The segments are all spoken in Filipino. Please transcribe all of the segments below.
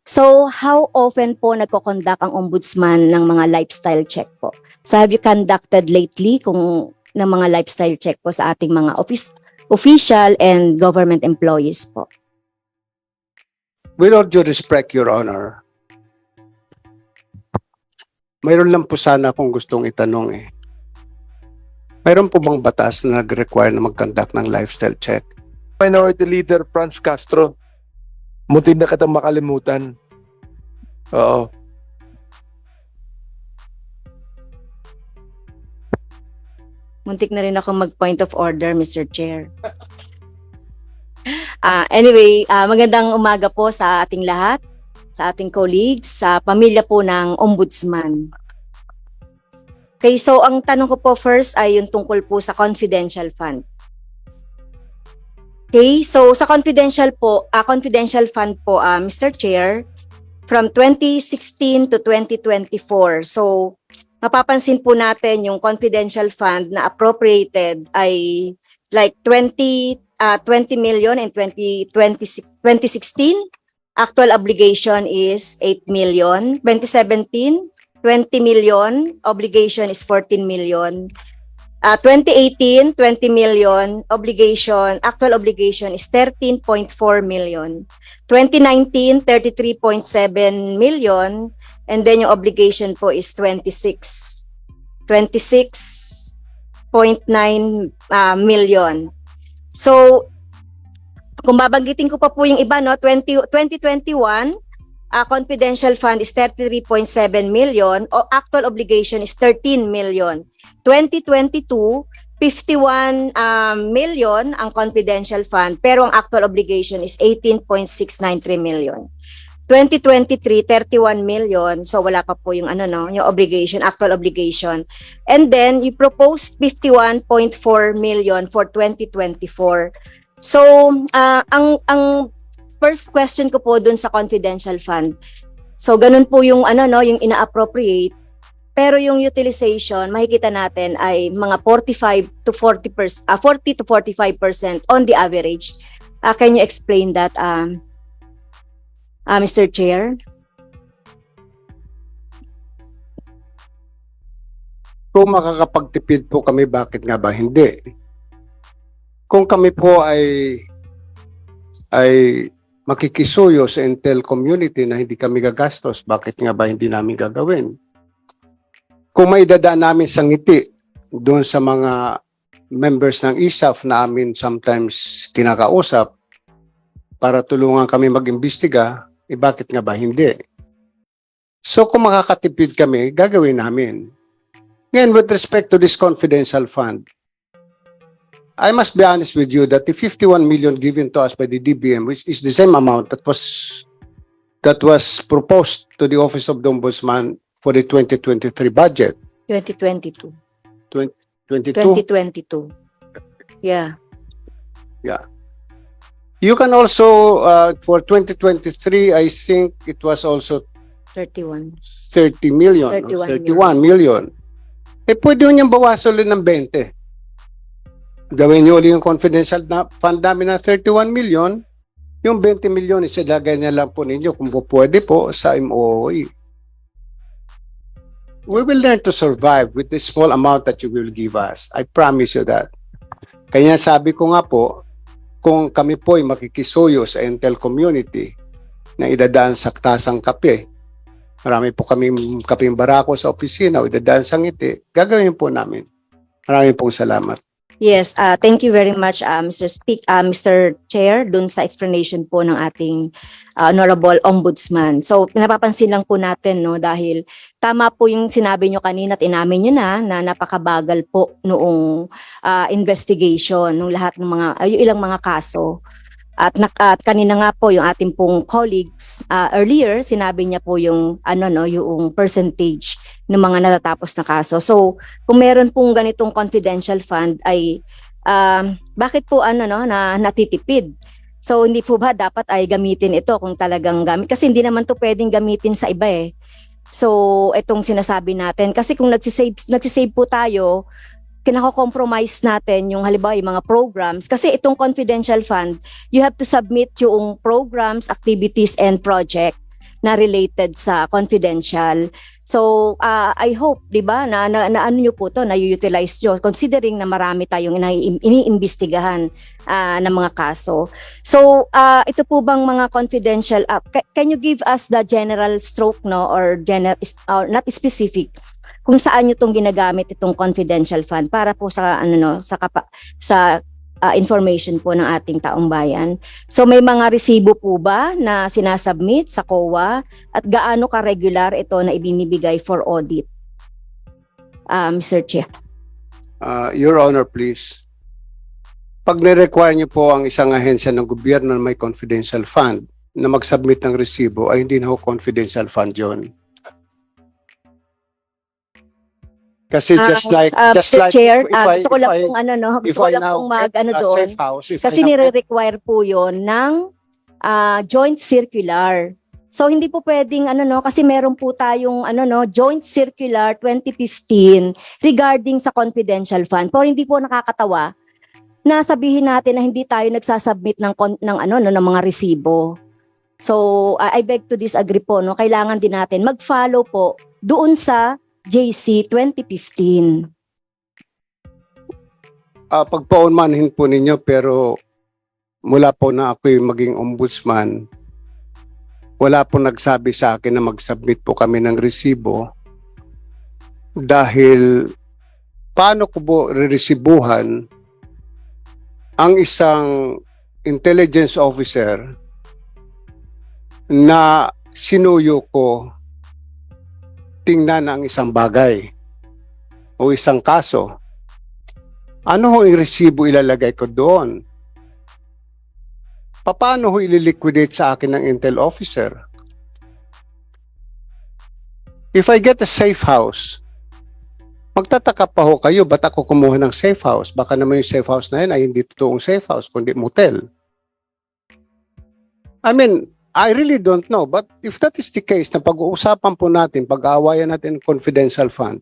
So, how often po nagko-conduct ang ombudsman ng mga lifestyle check po? So, have you conducted lately ng mga lifestyle check po sa ating mga official and government employees po? With all due respect, Your Honor, mayroon lang po sana akong gustong itanong eh. Mayroon po bang batas na nag-require na mag-conduct ng lifestyle check? Minority Leader Franz Castro, muntin na kitang makalimutan. Oo. Muntik na rin ako mag-point of order, Mr. Chair. Anyway, magandang umaga po sa ating lahat, sa ating colleagues, sa pamilya po ng ombudsman. Okay, so ang tanong ko po first ay yung tungkol po sa confidential fund. Okay, so sa confidential fund po, Mr. Chair, from 2016 to 2024. So, mapapansin po natin yung confidential fund na appropriated ay like 20 million in 2016. Actual obligation is 8 million. 2017, 20 million. Obligation is 14 million. 2018, 20 million. Actual obligation is 13.4 million. 2019, 33.7 million. And then yung obligation po is 26.9 million. So, kung babanggitin ko pa po yung iba, no, 2021, confidential fund is 33.7 million, o actual obligation is 13 million. 2022, 51 million ang confidential fund, pero ang actual obligation is 18.693 million. 2023, 31 million, so wala pa po yung yung obligation, actual obligation. And then, you proposed 51.4 million for 2024. So, ang first question ko po dun sa confidential fund. So, ganun po yung yung ina-appropriate, pero yung utilization, makikita natin ay mga 40 to 45% on the average. Can you explain that, Mr. Chair? Kung makakapagtipid po kami, bakit nga ba hindi? Kung kami po ay makikisuyo sa Intel community na hindi kami gagastos, bakit nga ba hindi namin gagawin? Kung may dadaan namin sa ngiti doon sa mga members ng ISAF na amin sometimes kinakausap para tulungan kami mag-imbestiga, bakit nga ba hindi? So kung makakatipid kami, gagawin namin. Ngayon, with respect to this confidential fund, I must be honest with you that the 51 million given to us by the DBM, which is the same amount that was proposed to the Office of the Ombudsman for the 2023 budget. 2022. 22? 2022. Yeah. Yeah. You can also, for 2023, I think it was also 31. 30 million, 31 million. Pwede nyo bawasan ulit ng 20. Gawin nyo ulit yung confidential fund namin na 31 million. Yung 20 million, isilagay niya lang po ninyo kung pwede po sa MOE. We will learn to survive with the small amount that you will give us. I promise you that. Kaya sabi ko nga po, kung kami po ay makikisuyo sa Intel community na idadaan sa tasang kape, marami po kami kaping barako sa opisina o idadaan sa ngiti, gagawin po namin. Maraming pong salamat. Yes, thank you very much, Mr. Chair, dun sa explanation po ng ating Honorable Ombudsman. So, napapansin lang po natin, no, dahil tama po yung sinabi nyo kanina at inamin nyo na napakabagal po noong investigation, nung lahat ng yung ilang mga kaso. At kanina nga po yung ating pong colleagues earlier, sinabi niya po yung yung percentage ng mga natatapos na kaso. So, kung meron pong ganitong confidential fund ay bakit po na natitipid? So, hindi po ba dapat ay gamitin ito kung talagang gamit? Kasi hindi naman to pwedeng gamitin sa iba eh. So, itong sinasabi natin kasi kung nagsisave po tayo, kinako-compromise natin yung halimbawa yung mga programs kasi itong confidential fund, you have to submit yung programs, activities and project na related sa confidential. So, I hope, 'di ba, na ano niyo po 'to, na utilize niyo considering na marami tayong iniimbestigahan na mga kaso. So, ito po bang mga confidential can you give us the general stroke, no, or not specific kung saan niyo tong ginagamit itong confidential fund para po sa sa information po ng ating taong bayan. So may mga resibo po ba na sinasubmit sa COA at gaano ka-regular ito na ibinibigay for audit? Mr. Chair. Your Honor, please. Pag ni-require niyo po ang isang ahensya ng gobyerno na may confidential fund na mag-submit ng resibo, ay hindi na ho confidential fund yon. Kasi Mr. Chair, gusto ko lang pong gusto ko lang pong doon. Safe house, Kasi nire-require po yon ng joint circular. So hindi po pwedeng kasi meron po tayong joint circular 2015 regarding sa confidential fund. Pero hindi po nakakatawa na sabihin natin na hindi tayo nagsasubmit ng mga resibo. So I beg to disagree po, no. Kailangan din natin mag-follow po doon sa JC 2015. Pagpaunmanhin po ninyo, pero mula po na ako'y maging ombudsman, wala po nagsabi sa akin na mag-submit po kami ng resibo, dahil paano ko po re-resibuhan ang isang intelligence officer na sinuyo ko tingnan ang isang bagay o isang kaso. Ano ho yung resibo ilalagay ko doon? Paano ho ililiquidate sa akin ng intel officer? If I get a safe house, magtataka pa ho kayo, ba't ako kumuha ng safe house? Baka naman yung safe house na yun ay hindi totoong safe house, kundi motel. I mean, I really don't know, but if that is the case, na pag-uusapan po natin, pag-aawayan natin confidential fund,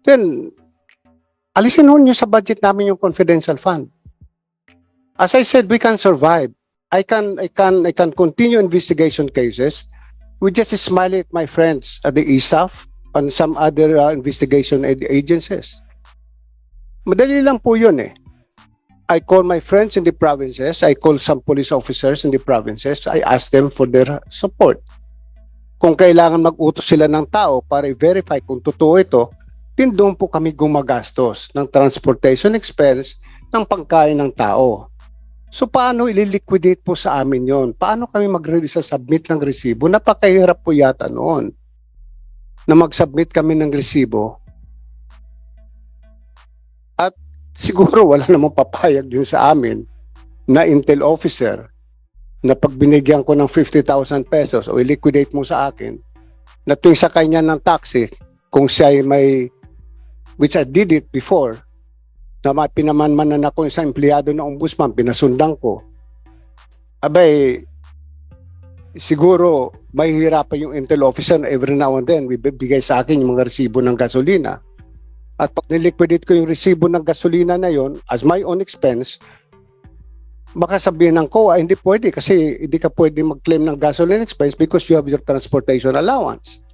then alisin ho nyo sa budget namin yung confidential fund. As I said, we can survive. I can continue investigation cases. We just smile at my friends at the ISAF and some other investigation agencies. Madali lang po yun eh. I call my friends in the provinces. I call some police officers in the provinces. I ask them for their support. Kung kailangan mag-utos sila ng tao para i-verify kung totoo ito, din doon po kami gumagastos ng transportation expense ng pagkain ng tao. So paano ililiquidate po sa amin yon? Paano kami mag-submit ng resibo? Napakahirap po yata noon na mag-submit kami ng resibo. At siguro wala namang papayag din sa amin na intel officer na pag binigyan ko ng 50,000 pesos o i-liquidate mo sa akin, na tuwing sakay niya ng taxi, kung siya ay may, which I did it before, na pinamanmanan ako isang empleyado ng ombudsman, pinasundan ko. Abay, siguro mahihirapan yung intel officer na every now and then bibigay sa akin yung mga resibo ng gasolina. At pag niliquidate ko yung resibo ng gasolina na yon as my own expense, baka sabihin ng COA, hindi pwede kasi hindi ka pwede mag-claim ng gasoline expense because you have your transportation allowance.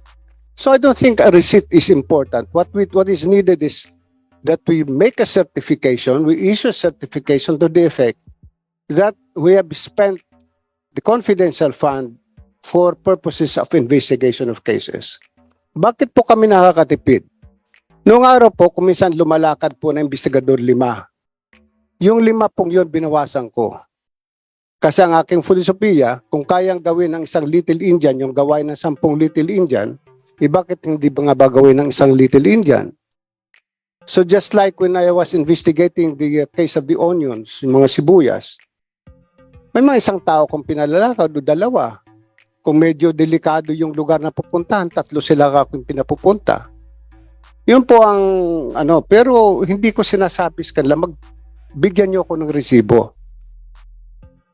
So I don't think a receipt is important. What is needed is that we make a certification, we issue a certification to the effect that we have spent the confidential fund for purposes of investigation of cases. Bakit po kami nakakatipid? Noong araw po, kuminsan lumalakad po na investigador 5. Yung 5 pong yun, binawasan ko. Kasi ang aking philosophia, kung kayang gawin ng isang Little Indian, yung gawain ng 10 Little Indian, bakit hindi ba nga ba gawin ng isang Little Indian? So just like when I was investigating the case of the onions, yung mga sibuyas, may mga isang tao kung pinalalakad o 2. Kung medyo delikado yung lugar na pupuntahan, 3 sila akong pinapupunta. Yun po ang pero hindi ko sinasabi sa kanila, magbigyan nyo ako ng resibo.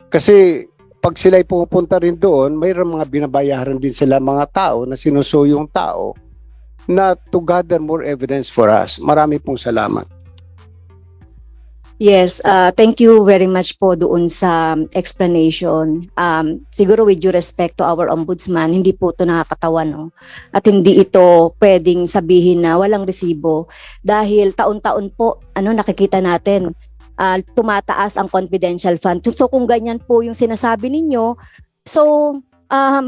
Kasi pag sila'y pupunta rin doon, mayroong mga binabayaran din sila mga tao na sinusuyong tao na to gather more evidence for us. Marami pong salamat. Yes, thank you very much po doon sa explanation. Siguro with due respect to our ombudsman, hindi po ito nakakatawa, no? At hindi ito pwedeng sabihin na walang resibo dahil taon-taon po nakikita natin tumataas ang confidential fund. So kung ganyan po yung sinasabi ninyo, so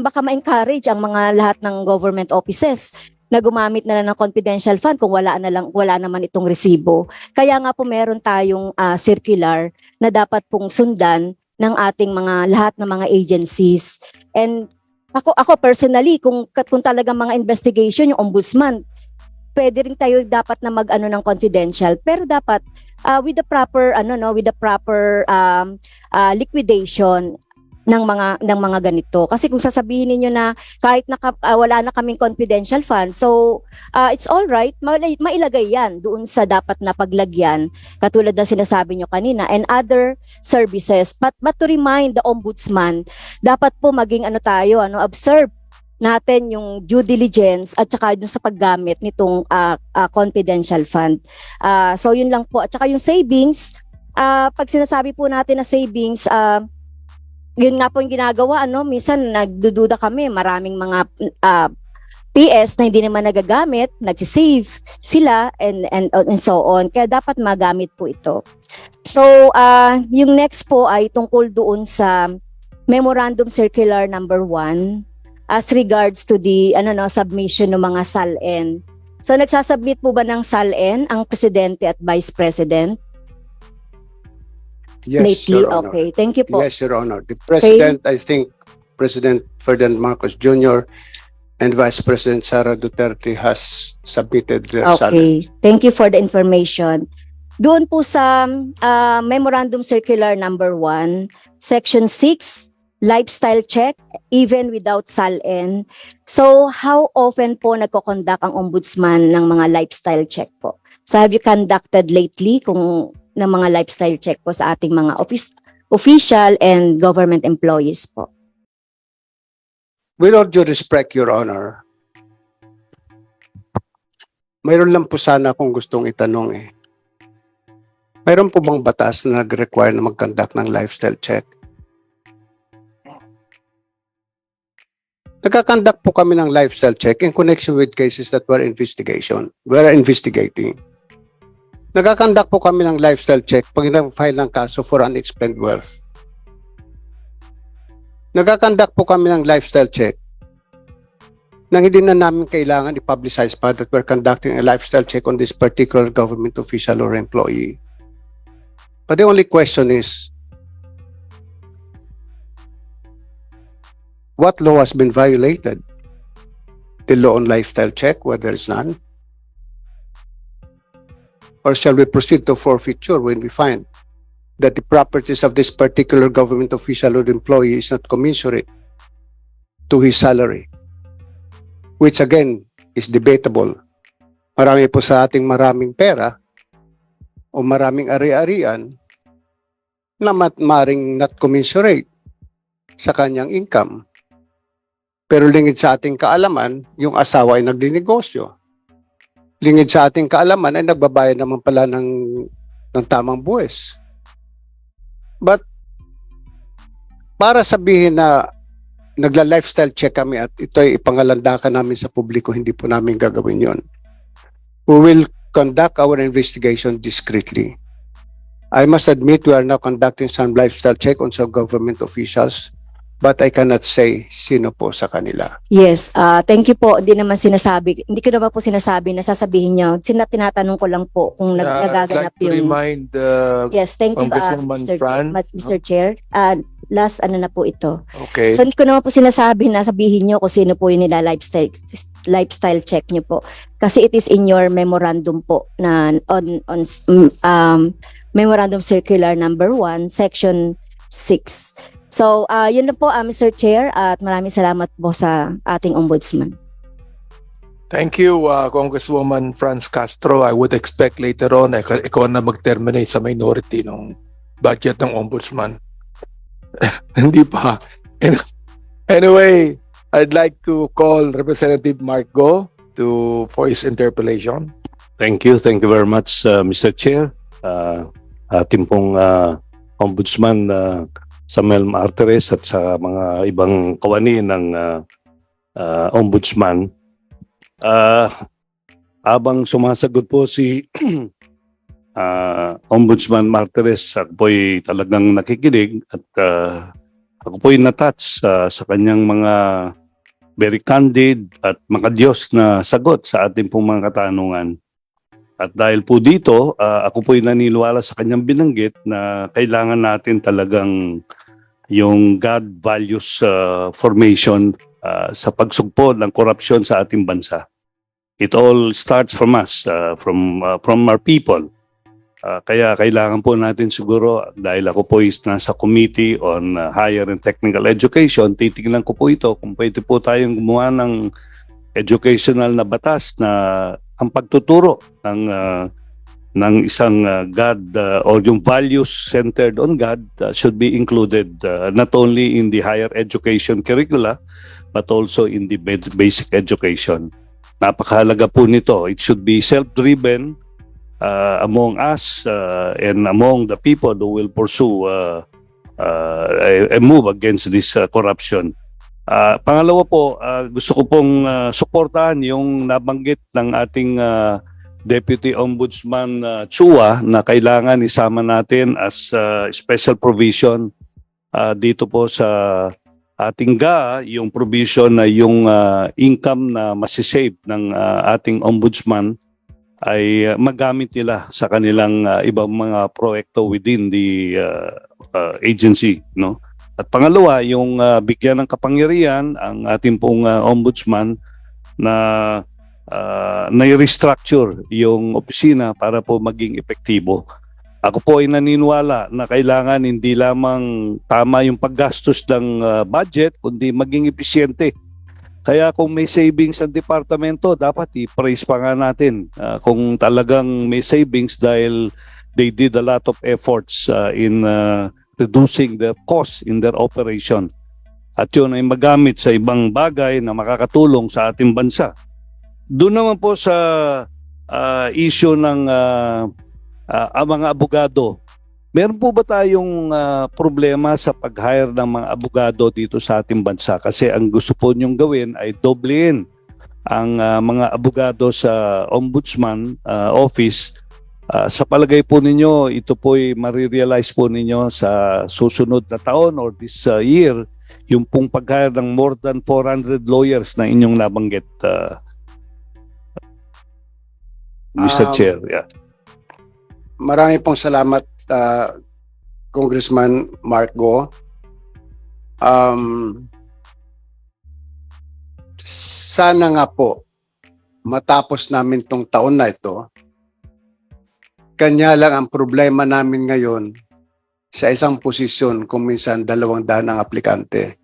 baka ma-encourage ang mga lahat ng government offices na gumamit na lang ng confidential fund kung wala naman itong resibo. Kaya nga po meron tayong circular na dapat pong sundan ng ating lahat ng mga agencies. And ako personally, kung talagang mga investigation yung ombudsman, pwede rin tayo dapat na mag-ano ng confidential, pero dapat with the proper liquidation ng mga ganito. Kasi kung sasabihin niyo na kahit wala na kaming confidential fund, so it's all right, mailagay yan doon sa dapat na paglagyan, katulad ng sinasabi niyo kanina, and other services. But to remind the ombudsman, dapat po maging observe natin yung due diligence at saka yung sa paggamit nitong confidential fund. So yun lang po. At saka yung savings, pag sinasabi po natin na savings, yun nga po yung ginagawa, minsan nagdududa kami, maraming mga PS na hindi naman nagagamit, nagsisave sila and so on. Kaya dapat magamit po ito. So, yung next po ay tungkol doon sa Memorandum Circular number 1 as regards to the submission ng mga SALN. So, nagsasubmit po ba ng SALN ang Presidente at Vice President? Yes, Lately, Your Honor. okay. Thank you po. Yes, Your Honor. The President, I think President Ferdinand Marcos Jr. and Vice President Sara Duterte has submitted their Okay. Thank you for the information. Doon po sa Memorandum Circular number 1, Section 6, lifestyle check, even without SALN. So, how often po nagko-conduct ang ombudsman ng mga lifestyle check po? So, have you conducted lately ng mga lifestyle check po sa ating mga official and government employees po? With all due respect, Your Honor, mayroon lang po sana akong gustong itanong eh. Mayroon po bang batas na nag-require na mag-conduct ng lifestyle check? Nagka-conduct po kami ng lifestyle check in connection with cases that we're investigating. Nagka-conduct po kami ng lifestyle check pag nag-file ng kaso for unexplained wealth. Nagka-conduct po kami ng lifestyle check nang hindi na namin kailangan i-publicize pa that we're conducting a lifestyle check on this particular government official or employee. But the only question is, what law has been violated? The law on lifestyle check, where there is none? Or shall we proceed to forfeiture when we find that the properties of this particular government official or employee is not commensurate to his salary? Which again is debatable. Marami po sa ating maraming pera o maraming ari-arian na maring not commensurate sa kanyang income. Pero lingid sa ating kaalaman, yung asawa ay nagdinegosyo. Lingid sa ating kaalaman ay nagbabayad naman pala ng tamang buwis. But para sabihin na nagla-lifestyle check kami at ito ay ipangalandakan namin sa publiko, hindi po namin gagawin yon. We will conduct our investigation discreetly. I must admit we are now conducting some lifestyle check on some government officials, but I cannot say sino po sa kanila. Yes, thank you po. Hindi ko naman po sinasabi na sasabihin nyo. Tinatanong ko lang po kung I'd nagaganap like to yung... remind Yes, thank you, Congresswoman Fran. Mr. Chair. Last na po ito. Okay. So, hindi ko naman po sinasabi na sabihin nyo kung sino po yung nila lifestyle check nyo po. Kasi it is in your memorandum po na on Memorandum Circular number 1, Section 6. So, yun lang po, Mr. Chair, at maraming salamat po sa ating ombudsman. Thank you, Congresswoman Franz Castro. I would expect later on, ikaw na mag-terminate sa minority ng budget ng ombudsman. Hindi pa. Anyway, I'd like to call Representative Mark Go for his interpellation. Thank you very much, Mr. Chair. ating pong Ombudsman Samuel Martires at sa mga ibang kawani ng Ombudsman. Habang sumasagot po si Ombudsman Martires, ako po'y talagang nakikinig at ako po'y natouch sa kanyang mga very candid at makadiyos na sagot sa ating pong mga katanungan. At dahil po dito, ako po'y naniniwala sa kanyang binanggit na kailangan natin talagang yung God values formation sa pagsugpo ng korupsyon sa ating bansa. It all starts from us, from our people. Kaya kailangan po natin siguro, dahil ako po is nasa Committee on Higher and Technical Education, titignan ko po ito kung pwede po tayong gumawa ng educational na batas na ang pagtuturo ng isang God or yung values centered on God should be included not only in the higher education curricula but also in the basic education. Napakahalaga po nito. It should be self-driven among us and among the people who will pursue a move against this corruption. Pangalawa po, gusto ko pong suportahan yung nabanggit ng ating Deputy Ombudsman Chua na kailangan isama natin as special provision dito po sa ating GA, yung provision na yung income na masisave ng ating ombudsman ay magamit nila sa kanilang ibang mga proyekto within the agency, no? At pangalawa, yung bigyan ng kapangyarihan ang ating pong ombudsman na na-restructure yung opisina para po maging epektibo. Ako po ay naniniwala na kailangan hindi lamang tama yung paggastos ng budget, kundi maging episyente. Kaya kung may savings ang departamento, dapat i-praise pa nga natin kung talagang may savings dahil they did a lot of efforts in reducing the cost in their operation. At yun ay magamit sa ibang bagay na makakatulong sa ating bansa. Doon naman po sa issue ng mga abogado. Meron po ba tayong problema sa pag-hire ng mga abogado dito sa ating bansa? Kasi ang gusto po niyong gawin ay doblein ang mga abogado sa Ombudsman Office. Sa palagay po ninyo, ito po'y marirealize po ninyo sa susunod na taon or this year, yung pong pag-hire ng more than 400 lawyers na inyong nabanggit, Mr. Chair. Yeah. Marami pong salamat, Congressman Mark Go. Sana nga po matapos namin tong taon na ito. Kanya lang ang problema namin ngayon sa isang posisyon kung minsan 200 ang aplikante.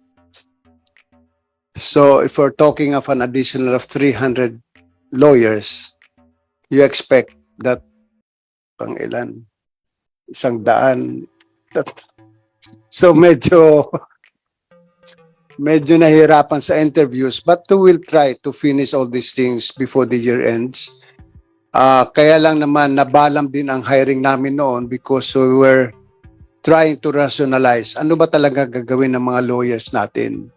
So if we're talking of an additional of 300 lawyers, you expect that pang ilan? 100. So medyo nahihirapan sa interviews, but we will try to finish all these things before the year ends. Kaya lang naman nabalam din ang hiring namin noon because we were trying to rationalize ano ba talaga gagawin ng mga lawyers natin.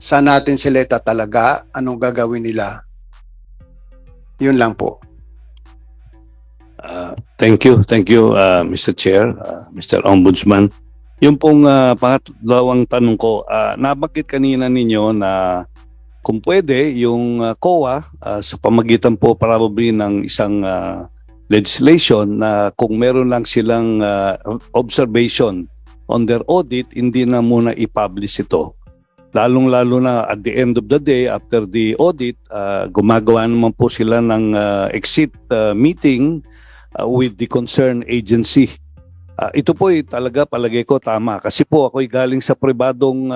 Saan natin sila talaga? Anong gagawin nila? Yun lang po. Thank you, Mr. Chair, Mr. Ombudsman. Yung pong pangatlawang tanong ko, nabanggit kanina ninyo na kung pwede, yung COA sa pamagitan po probably ng isang legislation na kung meron lang silang observation on their audit, hindi na muna i-publish ito. Lalong-lalo na at the end of the day, after the audit, gumagawa naman po sila ng exit meeting with the concerned agency. Ito po talaga palagay ko tama kasi po ako'y galing sa pribadong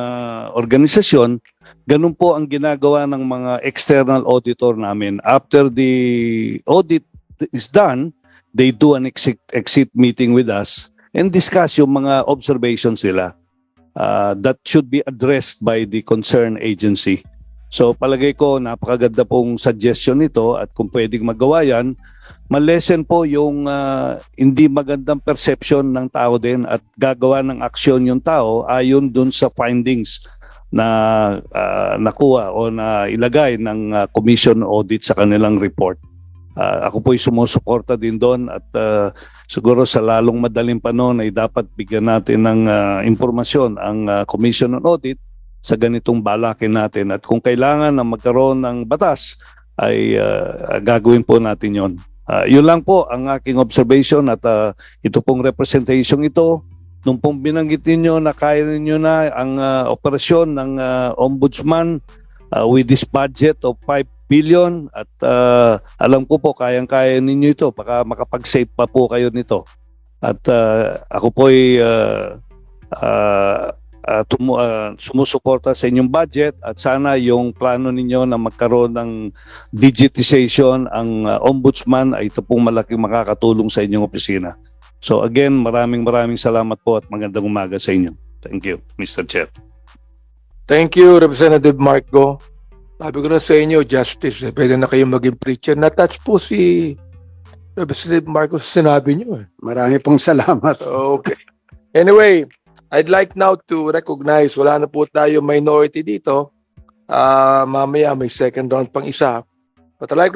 organisasyon. Ganun po ang ginagawa ng mga external auditor namin. After the audit is done, they do an exit meeting with us and discuss yung mga observations nila that should be addressed by the concerned agency. So palagay ko napakaganda pong suggestion nito at kung pwedeng magawa yan, malesen po yung hindi magandang perception ng tao din at gagawa ng aksyon yung tao ayon dun sa findings na nakuha o na ilagay ng Commission Audit sa kanilang report. Ako po'y sumusuporta din doon at siguro sa lalong madaling panahon ay dapat bigyan natin ng impormasyon ang Commission on Audit sa ganitong balakin natin at kung kailangan na magkaroon ng batas ay gagawin po natin yon. Yun lang po ang aking observation at ito pong representation ito. Nung pong binanggit ninyo na kaya ninyo na ang operasyon ng Ombudsman with this budget of 5 billion at alam ko po kayang-kaya ninyo ito, baka makapag-save pa po kayo nito. At ako po'y sumusuporta sa inyong budget at sana yung plano ninyo na magkaroon ng digitization ang Ombudsman ay ito pong malaking makakatulong sa inyong opisina. So again, maraming salamat po at magandang umaga sa inyo. Thank you, Mr. Chair. Thank you, Representative Marco. Sabi ko na sa inyo, justice. Pwede na kayong maging preacher. Na-touch po si Representative Marco sa sinabi niyo. Marami pong salamat. Okay. Anyway, I'd like now to recognize, wala na po tayo minority dito. Mamaya may second round pang isa. But I'd like